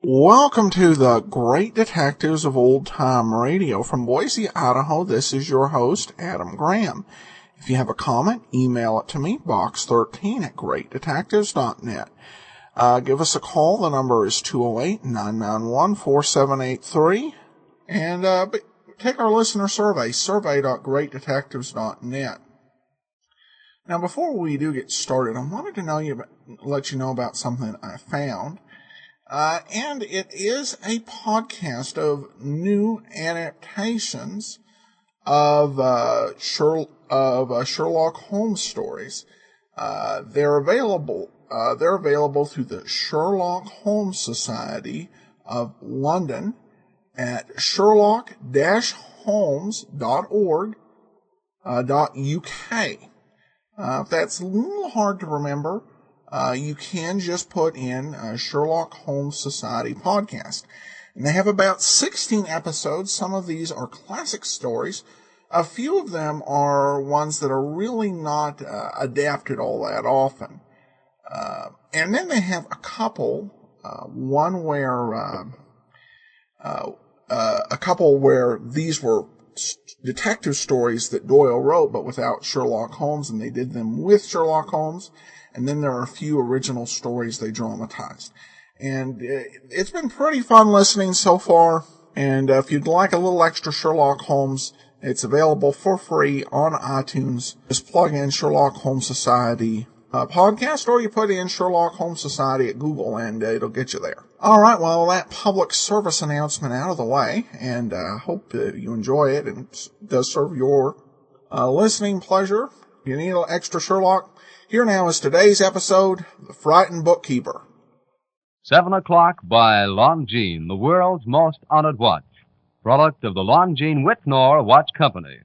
Welcome to the Great Detectives of Old Time Radio. From Boise, Idaho, this is your host, Adam Graham. If you have a comment, email it to me, box13@greatdetectives.net. Give us a call. The number is 208-991-4783. And take our listener survey, survey.greatdetectives.net. Now, before we do get started, I wanted to let you know about something I found. And it is a podcast of new adaptations of Sherlock Holmes stories. They're available through the Sherlock Holmes Society of London at sherlock-holmes.org.uk. If that's a little hard to remember, you can just put in Sherlock Holmes Society podcast. And they have about 16 episodes. Some of these are classic stories. A few of them are ones that are really not adapted all that often. And then they have a couple, one where these were detective stories that Doyle wrote, but without Sherlock Holmes, and they did them with Sherlock Holmes. And then there are a few original stories they dramatized. And it's been pretty fun listening so far. And if you'd like a little extra Sherlock Holmes, it's available for free on iTunes. Just plug in Sherlock Holmes Society podcast, or you put in Sherlock Holmes Society at Google, and it'll get you there. All right, well, that public service announcement out of the way, and I hope you enjoy it, and it does serve your listening pleasure. If you need a little extra Sherlock, here now is today's episode, The Frightened Bookkeeper. 7 o'clock by Longines, the world's most honored watch. Product of the Longines Whitnor Watch Company.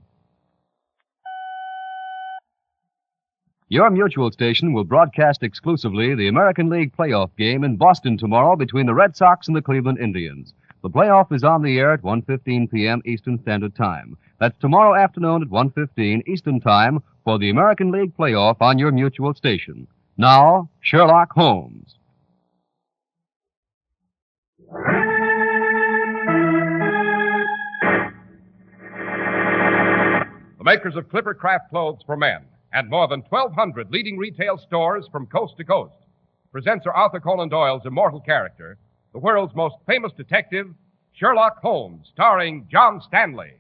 Your mutual station will broadcast exclusively the American League playoff game in Boston tomorrow between the Red Sox and the Cleveland Indians. The playoff is on the air at 1:15 p.m. Eastern Standard Time. That's tomorrow afternoon at 1:15 Eastern Time for the American League playoff on your mutual station. Now, Sherlock Holmes. The makers of Clipper Craft Clothes for Men and more than 1,200 leading retail stores from coast to coast present Sir Arthur Conan Doyle's immortal character, the world's most famous detective, Sherlock Holmes, starring John Stanley.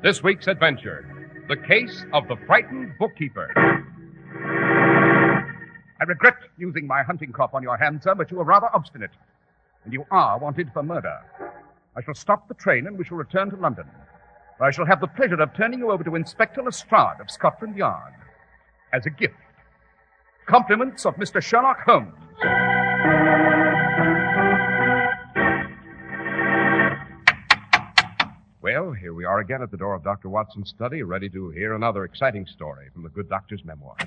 This week's adventure, the case of the frightened bookkeeper. I regret using my hunting crop on your hand, sir, but you are rather obstinate. And you are wanted for murder. I shall stop the train and we shall return to London, where I shall have the pleasure of turning you over to Inspector Lestrade of Scotland Yard as a gift. Compliments of Mr. Sherlock Holmes. Well, here we are again at the door of Dr. Watson's study, ready to hear another exciting story from the good doctor's memoirs.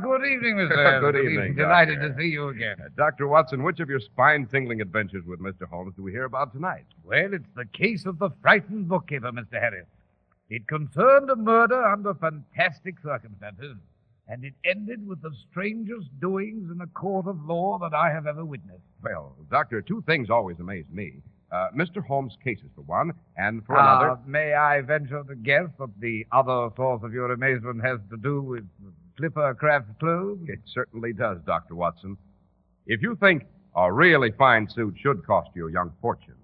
Good evening, Mr. Good evening, Delighted Doctor. to see you again. Dr. Watson, which of your spine-tingling adventures with Mr. Holmes do we hear about tonight? Well, it's the case of the frightened bookkeeper, Mr. Harris. It concerned a murder under fantastic circumstances, and it ended with the strangest doings in a court of law that I have ever witnessed. Well, Doctor, two things always amaze me. Mr. Holmes' cases, for one, and for another... May I venture to guess that the other source of your amazement has to do with Clipper Craft Clothes? It certainly does, Dr. Watson. If you think a really fine suit should cost you a young fortune,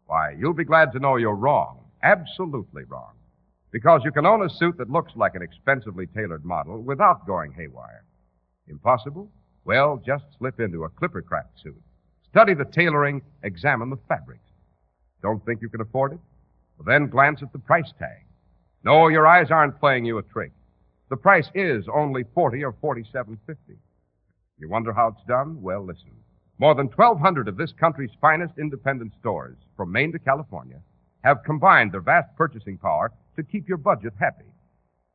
why, you'll be glad to know you're wrong. Absolutely wrong. Because you can own a suit that looks like an expensively tailored model without going haywire. Impossible? Well, just slip into a Clipper Craft suit. Study the tailoring, examine the fabrics. Don't think you can afford it? Well, then glance at the price tag. No, your eyes aren't playing you a trick. The price is only $40 or $47.50. You wonder how it's done? Well, listen. More than 1,200 of this country's finest independent stores, from Maine to California, have combined their vast purchasing power to keep your budget happy.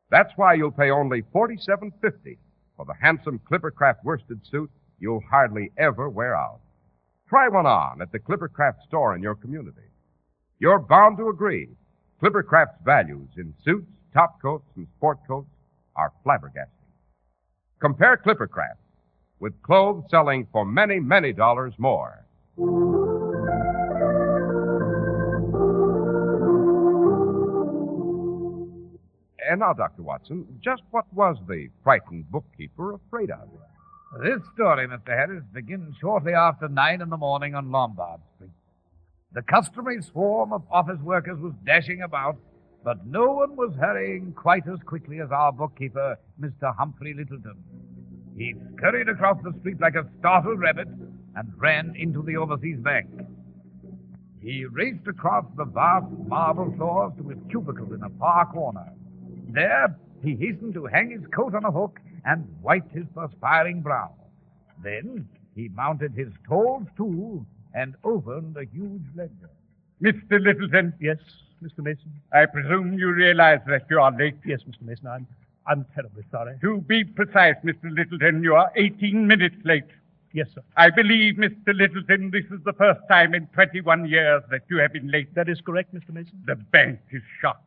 That's why you'll pay only $47.50 for the handsome Clippercraft worsted suit you'll hardly ever wear out. Try one on at the Clippercraft store in your community. You're bound to agree. Clippercraft's values in suits, top coats, and sport coats are flabbergasting. Compare Clippercraft with clothes selling for many, many dollars more. And now, Dr. Watson, just what was the frightened bookkeeper afraid of? This story, Mr. Harris, begins shortly after 9 in the morning on Lombard Street. The customary swarm of office workers was dashing about, but no one was hurrying quite as quickly as our bookkeeper, Mr. Humphrey Littleton. He scurried across the street like a startled rabbit and ran into the Overseas Bank. He raced across the vast marble floors to his cubicle in a far corner. There, he hastened to hang his coat on a hook and wiped his perspiring brow. Then, he mounted his tall stool and opened a huge ledger. Mr. Littleton. Yes, Mr. Mason? I presume you realize that you are late. Yes, Mr. Mason, I'm terribly sorry. To be precise, Mr. Littleton, you are 18 minutes late. Yes, sir. I believe, Mr. Littleton, this is the first time in 21 years that you have been late. That is correct, Mr. Mason. The bank is shut.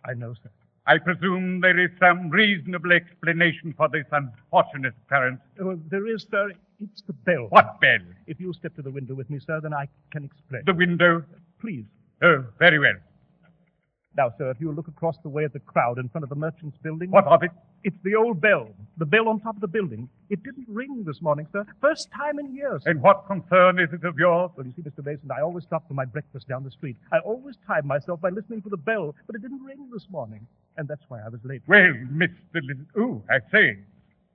I know, sir. I presume there is some reasonable explanation for this unfortunate occurrence. Well, there is, sir. It's the bell. What bell? If you'll step to the window with me, sir, then I can explain. The window? Please. Oh, very well. Now, sir, if you'll look across the way at the crowd in front of the Merchants Building. What of it? It's the old bell. The bell on top of the building. It didn't ring this morning, sir. First time in years. And what concern is it of yours? Well, you see, Mr. Mason, I always stop for my breakfast down the street. I always time myself by listening for the bell, but it didn't ring this morning. And that's why I was late. Well, Mr. Littleton... Oh, I say.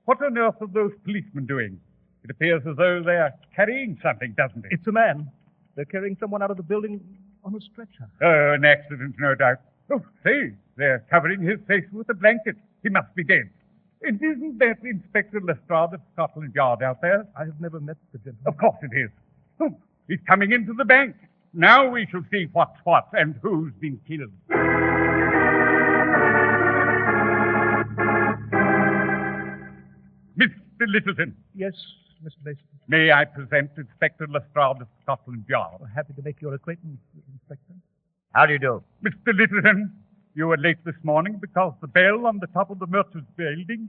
What on earth are those policemen doing? It appears as though they are carrying something, doesn't it? It's a man. They're carrying someone out of the building on a stretcher. Oh, an accident, no doubt. Oh, say, they're covering his face with a blanket. He must be dead. And isn't that Inspector Lestrade of Scotland Yard out there? I have never met the gentleman. Of course it is. Oh, he's coming into the bank. Now we shall see what's what and who's been killed. Mr. Littleton. Yes, Mr. Mason. May I present Inspector Lestrade of Scotland Yard? Well, happy to make your acquaintance, Inspector. How do you do? Mr. Littleton, you were late this morning because the bell on the top of the Merchants Building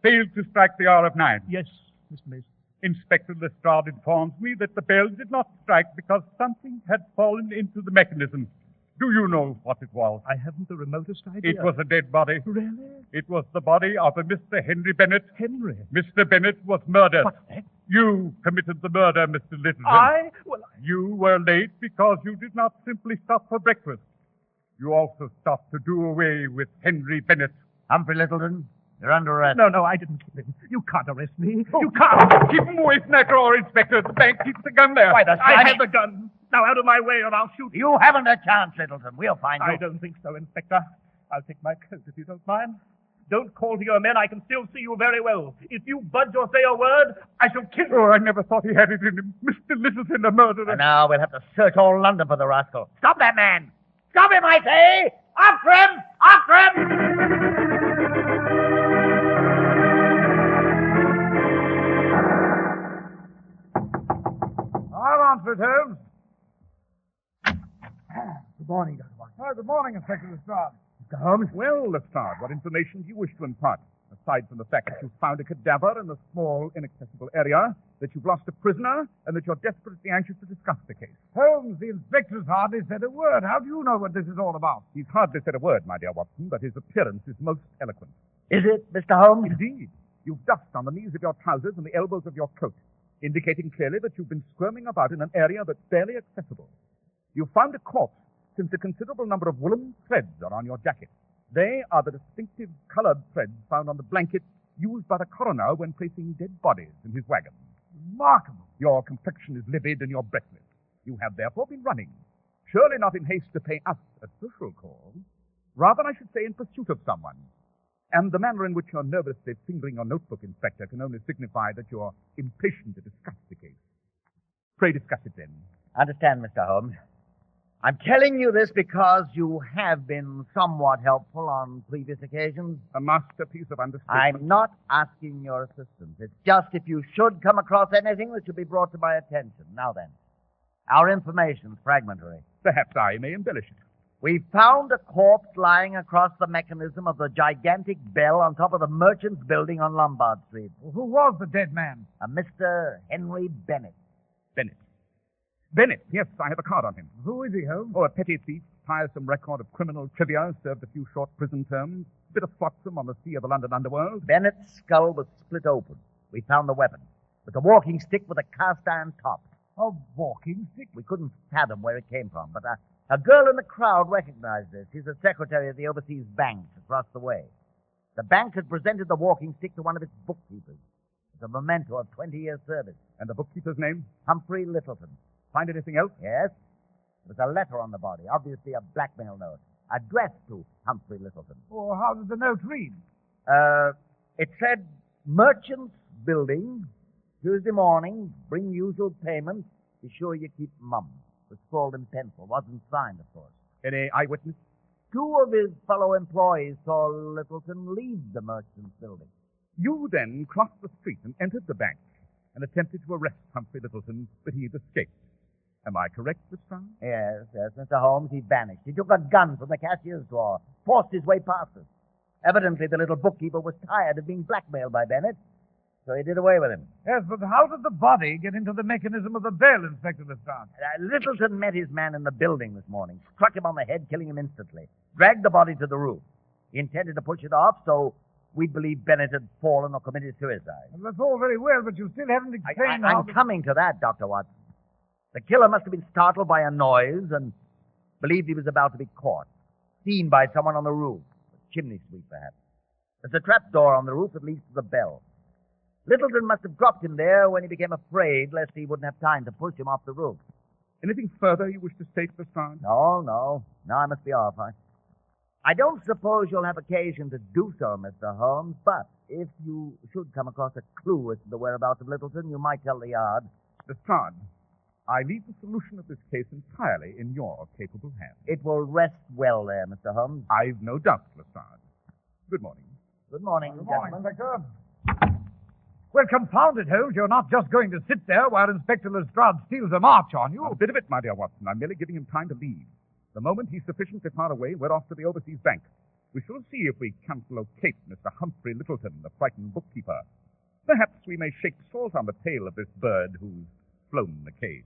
failed to strike the hour of 9. Yes, Mr. Mason. Inspector Lestrade informs me that the bell did not strike because something had fallen into the mechanism. Do you know what it was? I haven't the remotest idea. It was a dead body. Really? It was the body of a Mr. Henry Bennett. Henry? Mr. Bennett was murdered. What's that? You committed the murder, Mr. Littleton. Well, You were late because you did not simply stop for breakfast. You also stopped to do away with Henry Bennett. Humphrey Littleton, you're under arrest. No, I didn't kill him. You can't arrest me. Oh, You can't. Keep him away from that drawer, Inspector. The bank keeps the gun there. Why, the I sign- have the gun. Now out of my way or I'll shoot you. You haven't a chance, Littleton. We'll find you. I don't think so, Inspector. I'll take my coat if you don't mind. Don't call to your men. I can still see you very well. If you budge or say a word, I shall kill you. Oh, I never thought he had it in him. Mr. Littleton, a murderer. And now we'll have to search all London for the rascal. Stop that man! Stop him, I say! After him! After him! All on, Sir Holmes. Good morning, Dr. Watson. Oh, good morning, Inspector Lestrade. Mr. Holmes? Well, Lestrade, what information do you wish to impart? Aside from the fact that you've found a cadaver in a small, inaccessible area, that you've lost a prisoner, and that you're desperately anxious to discuss the case. Holmes, the inspector's hardly said a word. How do you know what this is all about? He's hardly said a word, my dear Watson, but his appearance is most eloquent. Is it, Mr. Holmes? Indeed. You've dust on the knees of your trousers and the elbows of your coat, indicating clearly that you've been squirming about in an area that's barely accessible. You've found a corpse, since a considerable number of woolen threads are on your jacket. They are the distinctive colored threads found on the blanket used by the coroner when placing dead bodies in his wagon. Remarkable. Your complexion is livid and you're breathless. You have therefore been running, surely not in haste to pay us a social call, Rather, I should say in pursuit of someone. And the manner in which you're nervously fingering your notebook, Inspector, can only signify that you're impatient to discuss the case. Pray discuss it then. Understand, Mr. Holmes. I'm telling you this because you have been somewhat helpful on previous occasions. A masterpiece of understatement. I'm not asking your assistance. It's just if you should come across anything that should be brought to my attention. Now then, our information's fragmentary. Perhaps I may embellish it. We found a corpse lying across the mechanism of the gigantic bell on top of the Merchants Building on Lombard Street. Who was the dead man? A Mr. Henry Bennett. Bennett, yes, I have a card on him. Who is he, Holmes? Oh, a petty thief, tiresome record of criminal trivia, served a few short prison terms, bit of flotsam on the sea of the London underworld. Bennett's skull was split open. We found the weapon. With a walking stick with a cast-iron top. A walking stick? We couldn't fathom where it came from, but a girl in the crowd recognized it. She's the secretary of the overseas bank across the way. The bank had presented the walking stick to one of its bookkeepers as a memento of 20 years' service. And the bookkeeper's name? Humphrey Littleton. Find anything else? Yes. There was a letter on the body, obviously a blackmail note, addressed to Humphrey Littleton. Oh, how did the note read? It said, Merchants Building, Tuesday morning, bring usual payment, be sure you keep mum. It was scrawled in pencil, wasn't signed, of course. Any eyewitness? 2 of his fellow employees saw Littleton leave the Merchants Building. You then crossed the street and entered the bank and attempted to arrest Humphrey Littleton, but he had escaped. Am I correct, Miss Brown? Yes, Mr. Holmes, he vanished. He took a gun from the cashier's drawer, forced his way past us. Evidently, the little bookkeeper was tired of being blackmailed by Bennett, so he did away with him. Yes, but how did the body get into the mechanism of the bell, Inspector Lestrade? Littleton met his man in the building this morning, struck him on the head, killing him instantly, dragged the body to the roof. He intended to push it off, so we believe Bennett had fallen or committed suicide. Well, that's all very well, but you still haven't explained I'm coming to that, Dr. Watson. The killer must have been startled by a noise and believed he was about to be caught, seen by someone on the roof, a chimney sweep perhaps. There's a trap door on the roof that leads to the bell. Littleton must have dropped him there when he became afraid lest he wouldn't have time to push him off the roof. Anything further you wish to state, Lestrade? No. Now I must be off. I don't suppose you'll have occasion to do so, Mr. Holmes, but if you should come across a clue as to the whereabouts of Littleton, you might tell the yard. Lestrade, I leave the solution of this case entirely in your capable hands. It will rest well there, Mr. Holmes. I've no doubt, Lestrade. Good morning. Good morning, gentlemen. Inspector. Well, confound it, Holmes. You're not just going to sit there while Inspector Lestrade steals a march on you. Not a bit of it, my dear Watson. I'm merely giving him time to leave. The moment he's sufficiently far away, we're off to the overseas bank. We shall see if we can't locate Mr. Humphrey Littleton, the frightened bookkeeper. Perhaps we may shake salt on the tail of this bird who's flown the cage.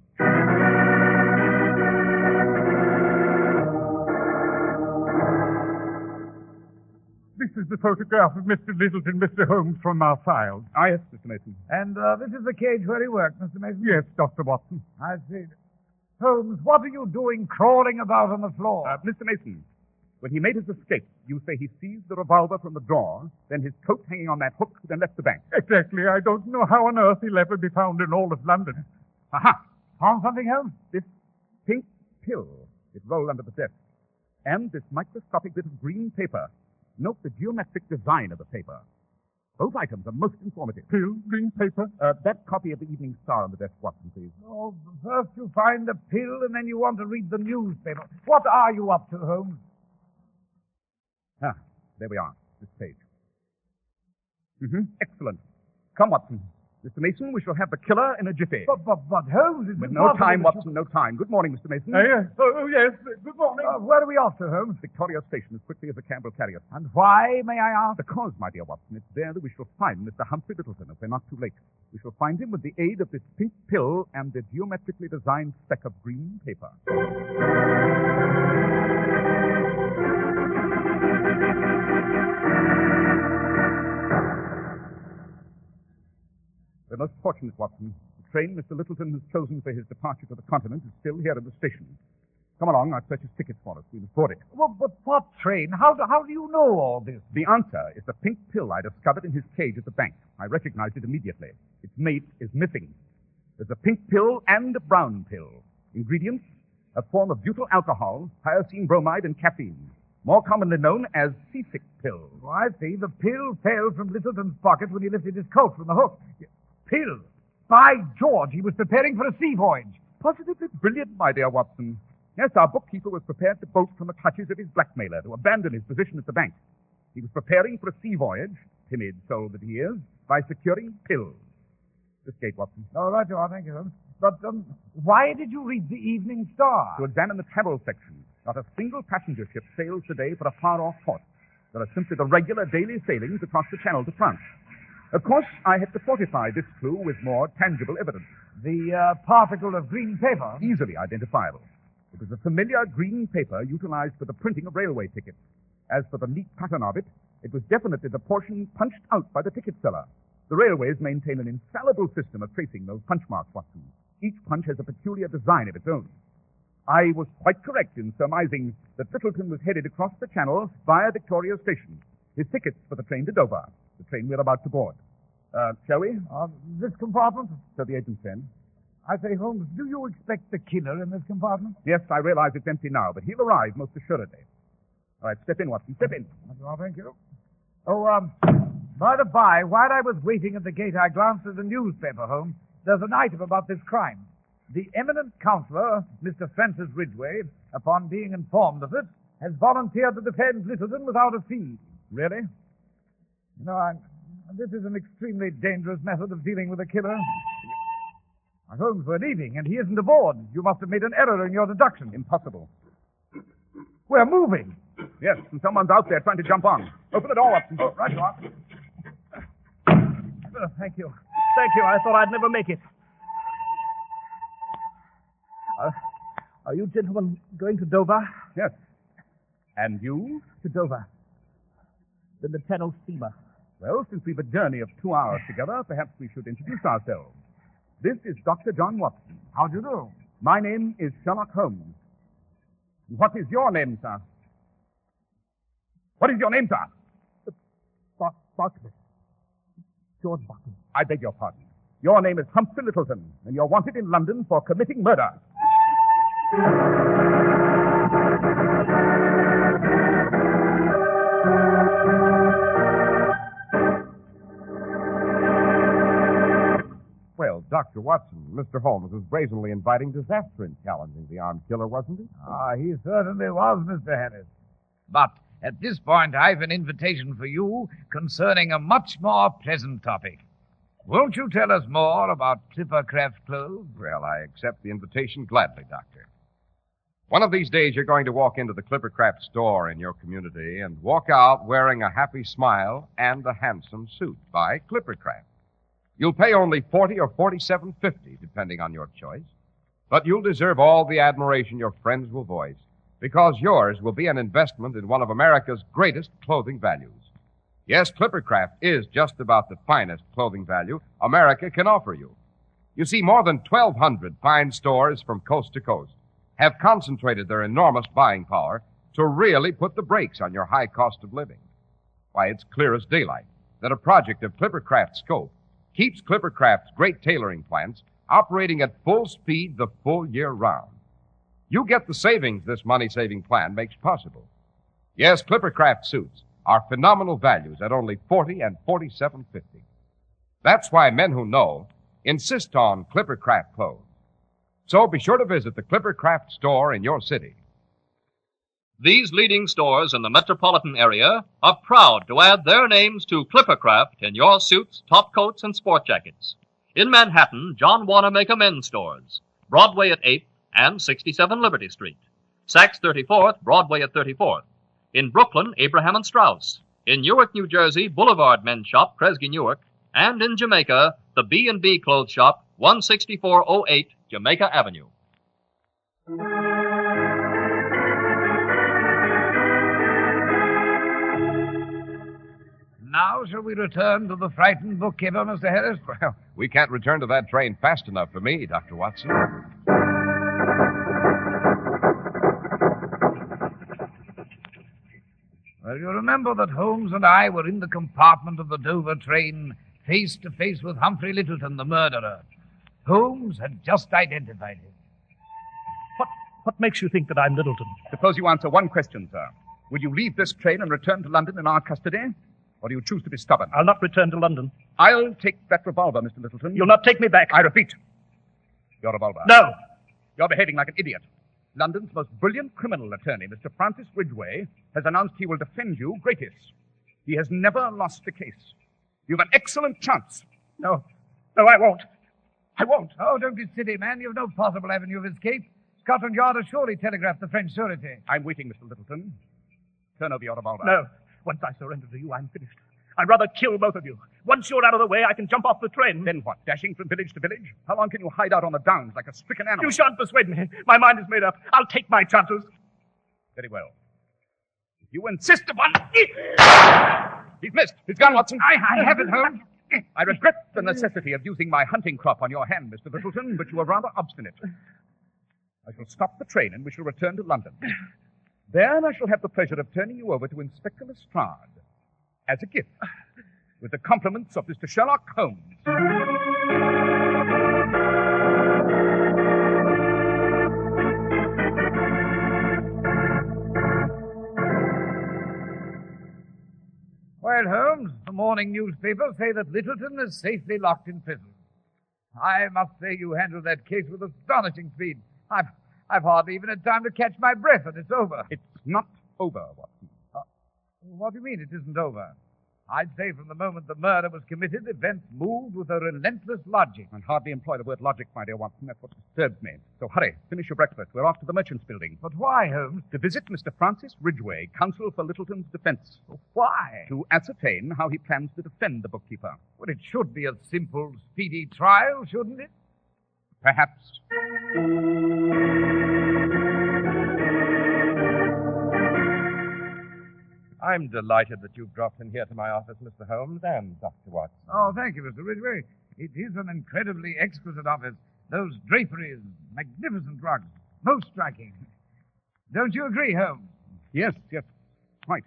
This is the photograph of Mr. Littleton, Mr. Holmes, from our files. Ah, yes, Mr. Mason. And this is the cage where he worked, Mr. Mason? Yes, Dr. Watson. I see. Holmes, what are you doing crawling about on the floor? Mr. Mason, when he made his escape, you say he seized the revolver from the drawer, then his coat hanging on that hook, then left the bank. Exactly. I don't know how on earth he'll ever be found in all of London. Aha! Found something, Holmes? This pink pill. It rolled under the desk. And this microscopic bit of green paper. Note the geometric design of the paper. Both items are most informative. Pill, green paper. That copy of the Evening Star on the desk, Watson, please. Oh, first you find the pill, and then you want to read the newspaper. What are you up to, Holmes? Ah, there we are. This page. Excellent. Come, Watson. Mr. Mason, we shall have the killer in a jiffy. But Holmes, it's With no time, Watson, no time. Good morning, Mr. Mason. Yes. Oh, yes. Good morning. Where are we off to, Holmes? Victoria Station, as quickly as the cab will carry us. And why, may I ask? Because, my dear Watson, it's there that we shall find Mr. Humphrey Littleton, if we're not too late. We shall find him with the aid of this pink pill and the geometrically designed speck of green paper. We're most fortunate, Watson. The train Mr. Littleton has chosen for his departure to the continent is still here at the station. Come along, I'll search his tickets for us. We must board it. Well, but what train? How do you know all this? The answer is the pink pill I discovered in his cage at the bank. I recognized it immediately. Its mate is missing. There's a pink pill and a brown pill. Ingredients, a form of butyl alcohol, hyoscine bromide, and caffeine. more commonly known as seasick pills. Oh, I see. The pill fell from Littleton's pocket when he lifted his coat from the hook. Pill? By George, he was preparing for a sea voyage. Positively brilliant, my dear Watson. Yes, our bookkeeper was prepared to bolt from the clutches of his blackmailer, to abandon his position at the bank. He was preparing for a sea voyage, timid soul that he is, by securing pills. This gate, Watson. Oh, right you are, thank you. But why did you read the Evening Star? To examine the travel section. Not a single passenger ship sails today for a far-off port. There are simply the regular daily sailings across the Channel to France. Of course, I had to fortify this clue with more tangible evidence. The particle of green paper? Easily identifiable. It was a familiar green paper utilized for the printing of railway tickets. As for the neat pattern of it, it was definitely the portion punched out by the ticket seller. The railways maintain an infallible system of tracing those punch marks, Watson. Each punch has a peculiar design of its own. I was quite correct in surmising that Littleton was headed across the Channel via Victoria Station. His tickets for the train to Dover, the train we're about to board. Shall we? This compartment? So the agent said. I say, Holmes, do you expect the killer in this compartment? Yes, I realize it's empty now, but he'll arrive most assuredly. All right, step in, Watson, step in. Oh, thank you. Oh, by the by, while I was waiting at the gate, I glanced at the newspaper, Holmes. There's an item about this crime. The eminent counselor, Mr. Francis Ridgway, upon being informed of it, has volunteered to defend Littleton without a fee. Really? No, this is an extremely dangerous method of dealing with a killer. Holmes, we're leaving, and he isn't aboard. You must have made an error in your deduction. Impossible. We're moving. Yes, and someone's out there trying to jump on. Open the door, Watson. Oh, right you are. Thank you. Thank you. I thought I'd never make it. Are you gentlemen going to Dover? Yes. And you? To Dover. Then the Channel steamer. Well, since we've a journey of 2 hours together, perhaps we should introduce ourselves. This is Dr. John Watson. How do you do? My name is Sherlock Holmes. What is your name, sir? What is your name, sir? Bartlett. George Bartlett. I beg your pardon. Your name is Humphrey Littleton, and you're wanted in London for committing murder. Well, Dr. Watson, Mr. Holmes was brazenly inviting disaster in challenging the armed killer, wasn't he? He certainly was, Mr. Harris. But at this point, I've an invitation for you concerning a much more pleasant topic. Won't you tell us more about Clippercraft clothes? Well, I accept the invitation gladly, Doctor. One of these days, you're going to walk into the Clippercraft store in your community and walk out wearing a happy smile and a handsome suit by Clippercraft. You'll pay only $40 or $47.50, depending on your choice. But you'll deserve all the admiration your friends will voice, because yours will be an investment in one of America's greatest clothing values. Yes, Clippercraft is just about the finest clothing value America can offer you. You see, more than 1,200 fine stores from coast to coast have concentrated their enormous buying power to really put the brakes on your high cost of living. Why, it's clear as daylight that a project of Clippercraft's scope keeps Clippercraft's great tailoring plants operating at full speed the full year round. You get the savings this money-saving plan makes possible. Yes, Clippercraft suits are phenomenal values at only $40 and $47.50. That's why men who know insist on Clippercraft clothes. So be sure to visit the Clippercraft store in your city. These leading stores in the metropolitan area are proud to add their names to Clippercraft in your suits, top coats, and sport jackets. In Manhattan, John Wanamaker Men's Stores, Broadway at 8th and 67 Liberty Street. Saks 34th, Broadway at 34th. In Brooklyn, Abraham and Strauss. In Newark, New Jersey, Boulevard Men's Shop, Kresge Newark. And in Jamaica, the B&B Clothes Shop, 16408 Jamaica Avenue. Now shall we return to the frightened bookkeeper, Mr. Harris? Well, we can't return to that train fast enough for me, Dr. Watson. Well, you remember that Holmes and I were in the compartment of the Dover train, face to face with Humphrey Littleton, the murderer. Holmes had just identified him. What makes you think that I'm Littleton? Suppose you answer one question, sir. Will you leave this train and return to London in our custody? Or do you choose to be stubborn? I'll not return to London. I'll take that revolver, Mr. Littleton. You'll not take me back. I repeat, your revolver. No. You're behaving like an idiot. London's most brilliant criminal attorney, Mr. Francis Ridgway, has announced he will defend you gratis. He has never lost a case. You've an excellent chance. No, I won't. I won't. Oh, don't be silly, man. You've no possible avenue of escape. Scotland Yard has surely telegraphed the French surety. I'm waiting, Mr. Littleton. Turn over your revolver. No. Once I surrender to you, I'm finished. I'd rather kill both of you. Once you're out of the way, I can jump off the train. Then what? Dashing from village to village? How long can you hide out on the downs like a stricken animal? You shan't persuade me. My mind is made up. I'll take my chances. Very well. If you insist upon... He's missed. He's gone, Watson. I have it, Holmes. I regret the necessity of using my hunting crop on your hand, Mr. Littleton, but you are rather obstinate. I shall stop the train and we shall return to London. Then I shall have the pleasure of turning you over to Inspector Lestrade as a gift, with the compliments of Mr. Sherlock Holmes. Well, Holmes, the morning newspapers say that Littleton is safely locked in prison. I must say you handled that case with astonishing speed. I've hardly even had time to catch my breath, and it's over. It's not over, Watson. What do you mean it isn't over? I'd say from the moment the murder was committed, events moved with a relentless logic. I'd hardly employ the word logic, my dear Watson. That's what disturbs me. So hurry, finish your breakfast. We're off to the Merchants' Building. But why, Holmes? To visit Mr. Francis Ridgway, counsel for Littleton's defense. Why? To ascertain how he plans to defend the bookkeeper. Well, it should be a simple, speedy trial, shouldn't it? Perhaps. I'm delighted that you've dropped in here to my office, Mr. Holmes, and Dr. Watson. Oh, thank you, Mr. Ridgway. It is an incredibly exquisite office. Those draperies, magnificent rugs, most striking. Don't you agree, Holmes? Yes, quite.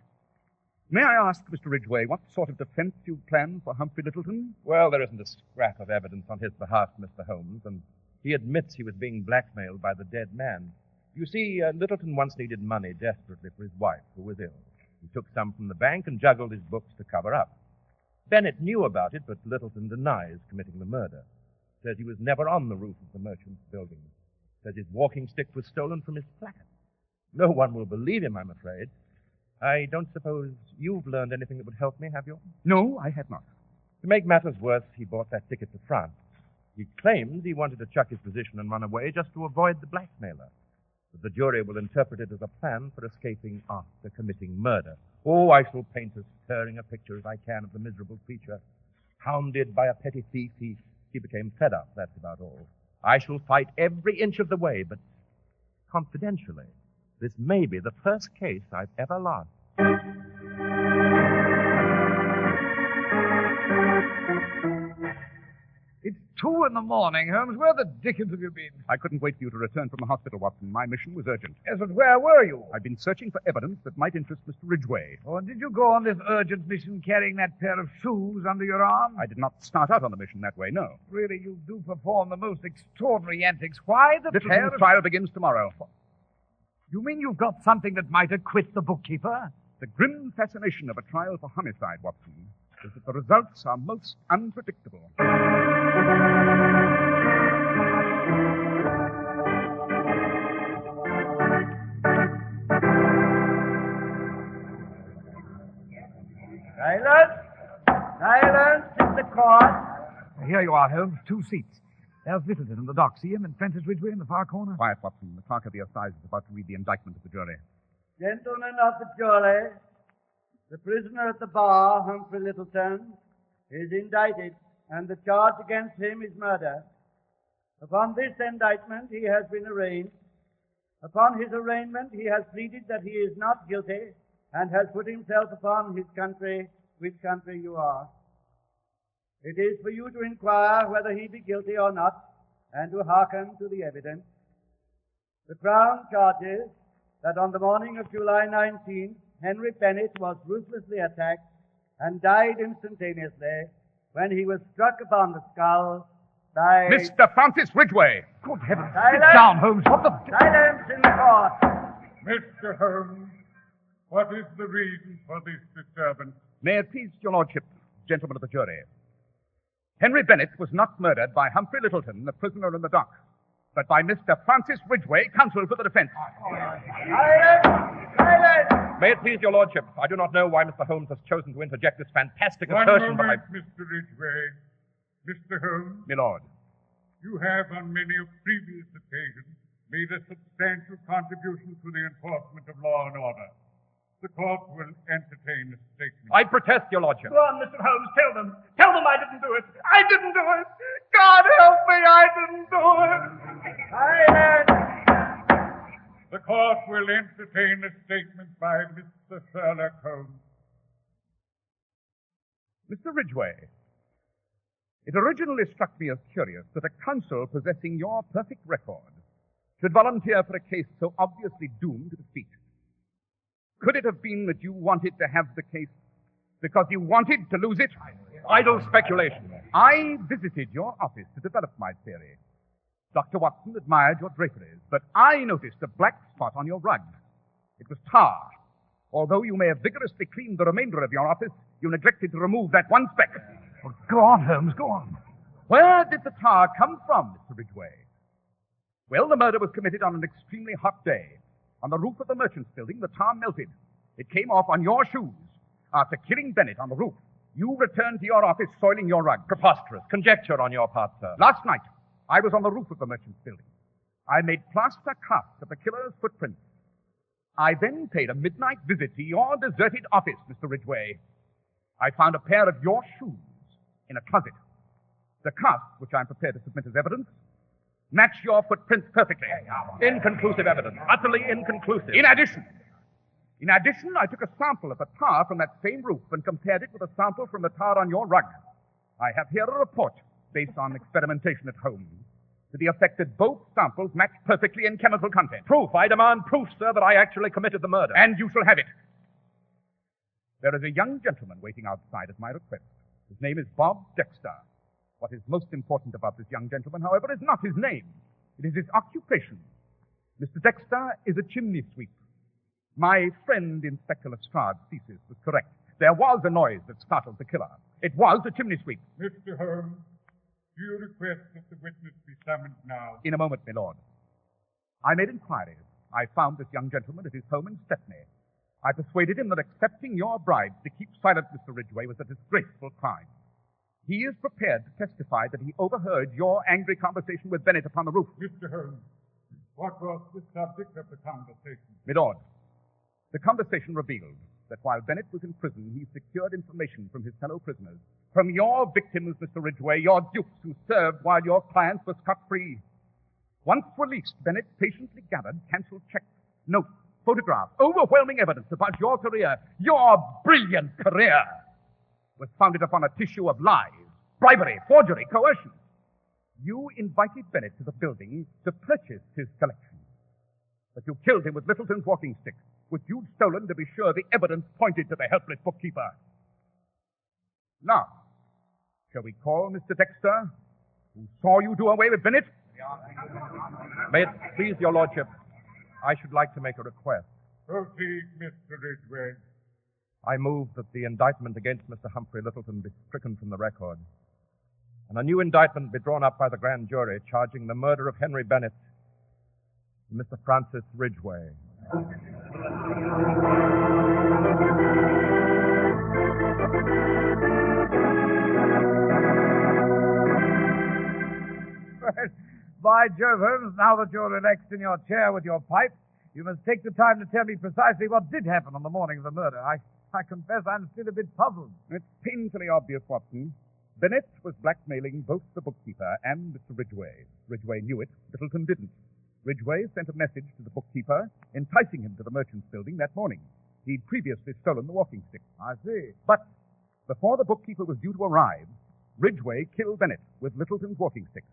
May I ask, Mr. Ridgway, what sort of defense you plan for Humphrey Littleton? Well, there isn't a scrap of evidence on his behalf, Mr. Holmes, and he admits he was being blackmailed by the dead man. You see, Littleton once needed money desperately for his wife, who was ill. He took some from the bank and juggled his books to cover up. Bennett knew about it, but Littleton denies committing the murder. Says he was never on the roof of the Merchants' Building. Says his walking stick was stolen from his flat. No one will believe him, I'm afraid. I don't suppose you've learned anything that would help me, have you? No, I had not. To make matters worse, he bought that ticket to France. He claims he wanted to chuck his position and run away just to avoid the blackmailer. But the jury will interpret it as a plan for escaping after committing murder. Oh, I shall paint as stirring a picture as I can of the miserable creature. Hounded by a petty thief, he became fed up, that's about all. I shall fight every inch of the way, but confidentially, this may be the first case I've ever lost. It's 2 a.m, Holmes. Where the dickens have you been? I couldn't wait for you to return from the hospital, Watson. My mission was urgent. Yes, but where were you? I've been searching for evidence that might interest Mr. Ridgway. Oh, and did you go on this urgent mission carrying that pair of shoes under your arm? I did not start out on the mission that way, no. Really, you do perform the most extraordinary antics. Why the pair of... trial begins tomorrow. You mean you've got something that might acquit the bookkeeper? The grim fascination of a trial for homicide, Watson, is that the results are most unpredictable. Silence in the court. Here you are, Holmes. 2 seats. There's Littleton in the dock. See him? And Francis Ridgway in the far corner. Quiet, Watson. The clerk of the assize is about to read the indictment of the jury. Gentlemen of the jury, the prisoner at the bar, Humphrey Littleton, is indicted, and the charge against him is murder. Upon this indictment, he has been arraigned. Upon his arraignment, he has pleaded that he is not guilty and has put himself upon his country, which country you are. It is for you to inquire whether he be guilty or not, and to hearken to the evidence. The Crown charges that on the morning of July 19th, Henry Bennett was ruthlessly attacked and died instantaneously when he was struck upon the skull by... Mr. Francis Ridgway! Good heavens. Silence! Sit down, Holmes. What the... Silence in the court! Mr. Holmes, What is the reason for this disturbance? May it please your lordship, gentlemen of the jury. Henry Bennett was not murdered by Humphrey Littleton, the prisoner in the dock, but by Mr. Francis Ridgway, counsel for the defense. Silence! May it please your lordship, I do not know why Mr. Holmes has chosen to interject this fantastic One assertion, moment, Mr. Ridgway. Mr. Holmes, My lord. you have on many a previous occasion made a substantial contribution to the enforcement of law and order. The court will entertain a statement. I protest, your lordship. Go on, Mr. Holmes, tell them. Tell them I didn't do it. I didn't do it. God help me, I didn't do it. Silence! The court will entertain a statement by Mr. Sherlock Holmes. Mr. Ridgway, it originally struck me as curious that a counsel possessing your perfect record should volunteer for a case so obviously doomed to defeat. Could it have been that you wanted to have the case because you wanted to lose it? Idle speculation. I visited your office to develop my theory. Dr. Watson admired your draperies, but I noticed a black spot on your rug. It was tar. Although you may have vigorously cleaned the remainder of your office, you neglected to remove that one speck. Well, go on, Holmes, go on. Where did the tar come from, Mr. Ridgway? Well, the murder was committed on an extremely hot day. On the roof of the merchant's building, the tar melted. It came off on your shoes. After killing Bennett on the roof, you returned to your office soiling your rug. Preposterous. Conjecture on your part, sir. Last night, I was on the roof of the merchant's building. I made plaster casts of the killer's footprints. I then paid a midnight visit to your deserted office, Mr. Ridgway. I found a pair of your shoes in a closet. The casts, which I'm prepared to submit as evidence, match your footprints perfectly. Inconclusive evidence. Utterly inconclusive. In addition, I took a sample of the tar from that same roof and compared it with a sample from the tar on your rug. I have here a report based on experimentation at home to the effect that both samples match perfectly in chemical content. Proof. I demand proof, sir, that I actually committed the murder. And you shall have it. There is a young gentleman waiting outside at my request. His name is Bob Dexter. What is most important about this young gentleman, however, is not his name. It is his occupation. Mr. Dexter is a chimney sweep. My friend, Inspector Lestrade's thesis was correct. There was a noise that startled the killer. It was a chimney sweep. Mr. Holmes, do you request that the witness be summoned now? In a moment, my lord. I made inquiries. I found this young gentleman at his home in Stepney. I persuaded him that accepting your bribes to keep silent, Mr. Ridgway, was a disgraceful crime. He is prepared to testify that he overheard your angry conversation with Bennett upon the roof. Mr. Holmes, what was the subject of the conversation? My lord, the conversation revealed that while Bennett was in prison, he secured information from his fellow prisoners, from your victims, Mr. Ridgway, your dupes who served while your clients were scot-free. Once released, Bennett patiently gathered canceled checks, notes, photographs, overwhelming evidence about your career. Your brilliant career was founded upon a tissue of lies, bribery, forgery, coercion. You invited Bennett to the building to purchase his collection. But you killed him with Littleton's walking stick, which you'd stolen to be sure the evidence pointed to the helpless bookkeeper. Now, shall we call Mr. Dexter, who saw you do away with Bennett? May it please your lordship, I should like to make a request. Proceed, Mr. Ridgway. I move that the indictment against Mr. Humphrey Littleton be stricken from the record, and a new indictment be drawn up by the grand jury charging the murder of Henry Bennett and Mr. Francis Ridgway. By Jove, Holmes, now that you're relaxed in your chair with your pipe, you must take the time to tell me precisely what did happen on the morning of the murder. I confess I'm still a bit puzzled. It's painfully obvious, Watson. Bennett was blackmailing both the bookkeeper and Mr. Ridgway. Ridgway knew it. Littleton didn't. Ridgway sent a message to the bookkeeper, enticing him to the merchant's building that morning. He'd previously stolen the walking stick. I see. But before the bookkeeper was due to arrive, Ridgway killed Bennett with Littleton's walking stick.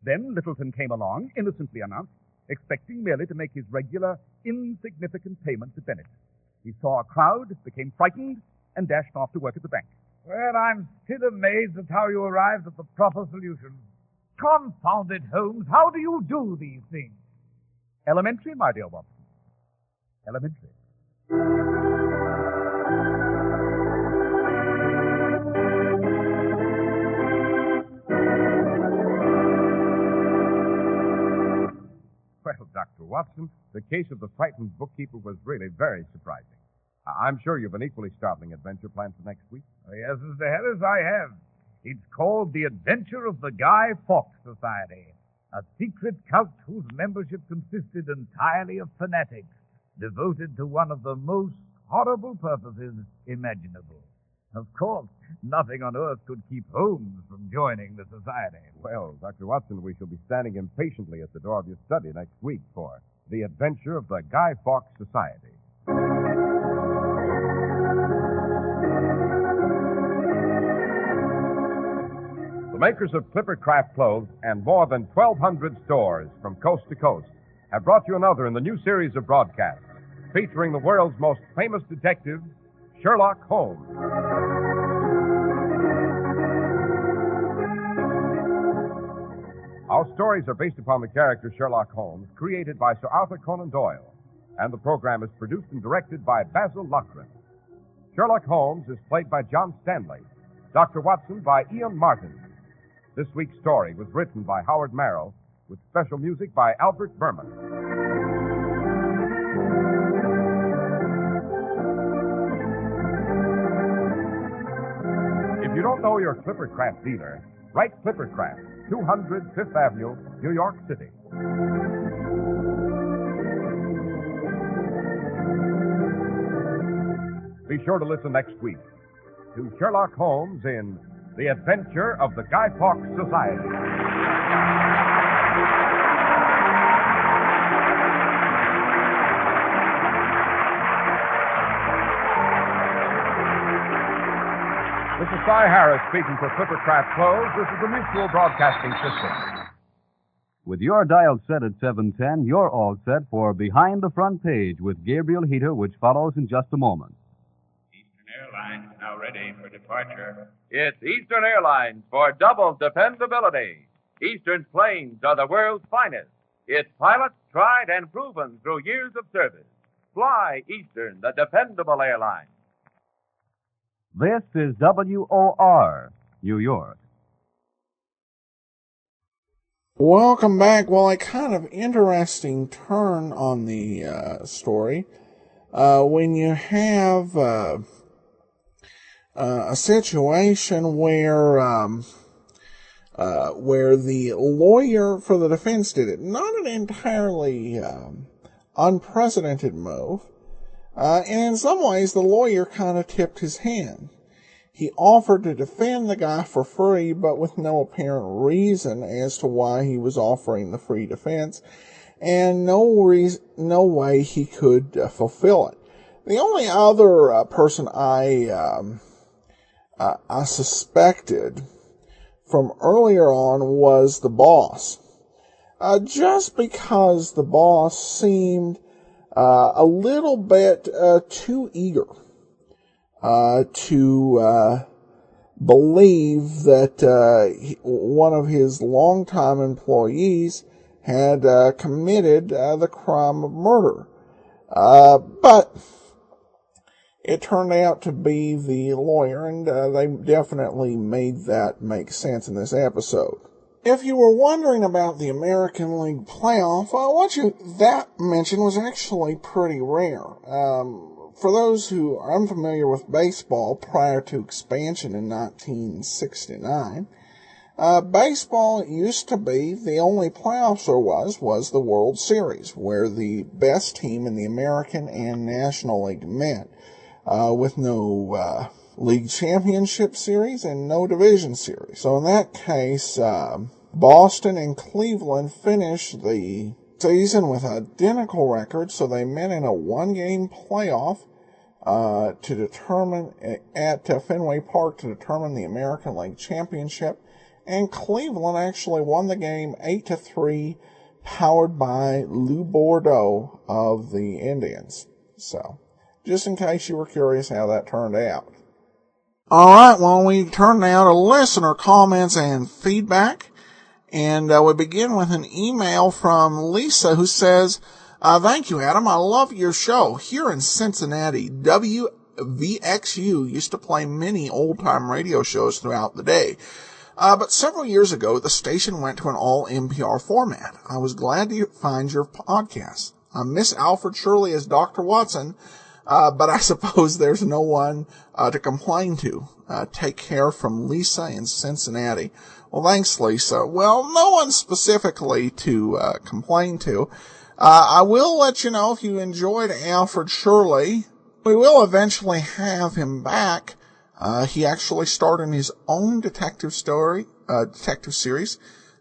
Then Littleton came along, innocently enough, expecting merely to make his regular, insignificant payment to Bennett. He saw a crowd, became frightened, and dashed off to work at the bank. Well, I'm still amazed at how you arrived at the proper solution. Confound it, Holmes, how do you do these things? Elementary, my dear Watson. Elementary. the case of the frightened bookkeeper was really very surprising. I'm sure you've an equally startling adventure planned for next week. Oh, yes, Mr. Harris, I have. It's called The Adventure of the Guy Fawkes Society, a secret cult whose membership consisted entirely of fanatics devoted to one of the most horrible purposes imaginable. Of course, nothing on earth could keep Holmes from joining the society. Well, Dr. Watson, we shall be standing impatiently at the door of your study next week for The Adventure of the Guy Fawkes Society. The makers of Clipper Craft clothes and more than 1,200 stores from coast to coast have brought you another in the new series of broadcasts featuring the world's most famous detective, Sherlock Holmes. Our stories are based upon the character Sherlock Holmes, created by Sir Arthur Conan Doyle, and the program is produced and directed by Basil Loughrane. Sherlock Holmes is played by John Stanley, Dr. Watson by Ian Martin. This week's story was written by Howard Merrill, with special music by Albert Berman. If you don't know your Clipper Craft dealer, write Clipper Craft, 200 Fifth Avenue, New York City. Be sure to listen next week to Sherlock Holmes in The Adventure of the Guy Fawkes Society. This is Cy Harris speaking for Clipper Craft Clothes. This is the Mutual Broadcasting System. With your dial set at 710, you're all set for Behind the Front Page with Gabriel Heater, which follows in just a moment. Eastern Airlines now ready for departure. It's Eastern Airlines for double dependability. Eastern's planes are the world's finest. Its pilots tried and proven through years of service. Fly Eastern, the dependable airline. This is WOR, New York. Welcome back. Well, a kind of interesting turn on the story. When you have a situation where the lawyer for the defense did it, not an entirely unprecedented move, and in some ways the lawyer kind of tipped his hand. He offered to defend the guy for free, but with no apparent reason as to why he was offering the free defense, and no way he could fulfill it. The only other person I suspected from earlier on was the boss. Just because the boss seemed a little bit too eager to believe that one of his longtime employees had committed the crime of murder. But it turned out to be the lawyer, and they definitely made that make sense in this episode. If you were wondering about the American League playoff, that mention was actually pretty rare. For those who are unfamiliar with baseball prior to expansion in 1969, baseball used to be the only playoffs there was the World Series, where the best team in the American and National League met, with no League Championship Series and no Division Series. So in that case, Boston and Cleveland finished the season with identical records, so they met in a one-game playoff to determine at Fenway Park to determine the American League Championship, and Cleveland actually won the game 8-3, powered by Lou Bordeaux of the Indians. So, just in case you were curious how that turned out. Alright, well, we turn now to listener comments and feedback. And we begin with an email from Lisa, who says, thank you, Adam. I love your show. Here in Cincinnati, WVXU used to play many old-time radio shows throughout the day. But several years ago, the station went to an all-NPR format. I was glad to find your podcast. Miss Alfred Shirley as Dr. Watson, but I suppose there's no one to complain to. Take care from Lisa in Cincinnati. Well, thanks, Lisa. Well, no one specifically to complain to. I will let you know if you enjoyed Alfred Shirley. We will eventually have him back. He actually starred in his own detective series,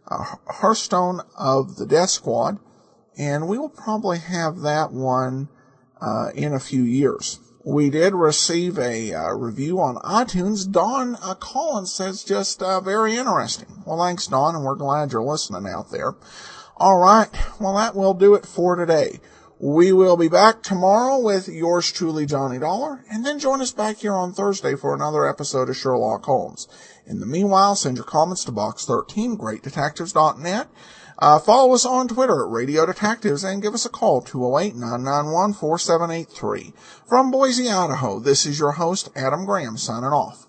Hearthstone of the Death Squad, and we will probably have that one in a few years. We did receive a review on iTunes. Don Collins says just very interesting. Well, thanks, Don, and we're glad you're listening out there. All right, well, that will do it for today. We will be back tomorrow with yours truly, Johnny Dollar, and then join us back here on Thursday for another episode of Sherlock Holmes. In the meanwhile, send your comments to Box 13, greatdetectives.net. Follow us on Twitter at Radio Detectives and give us a call, 208-991-4783. From Boise, Idaho, this is your host, Adam Graham, signing off.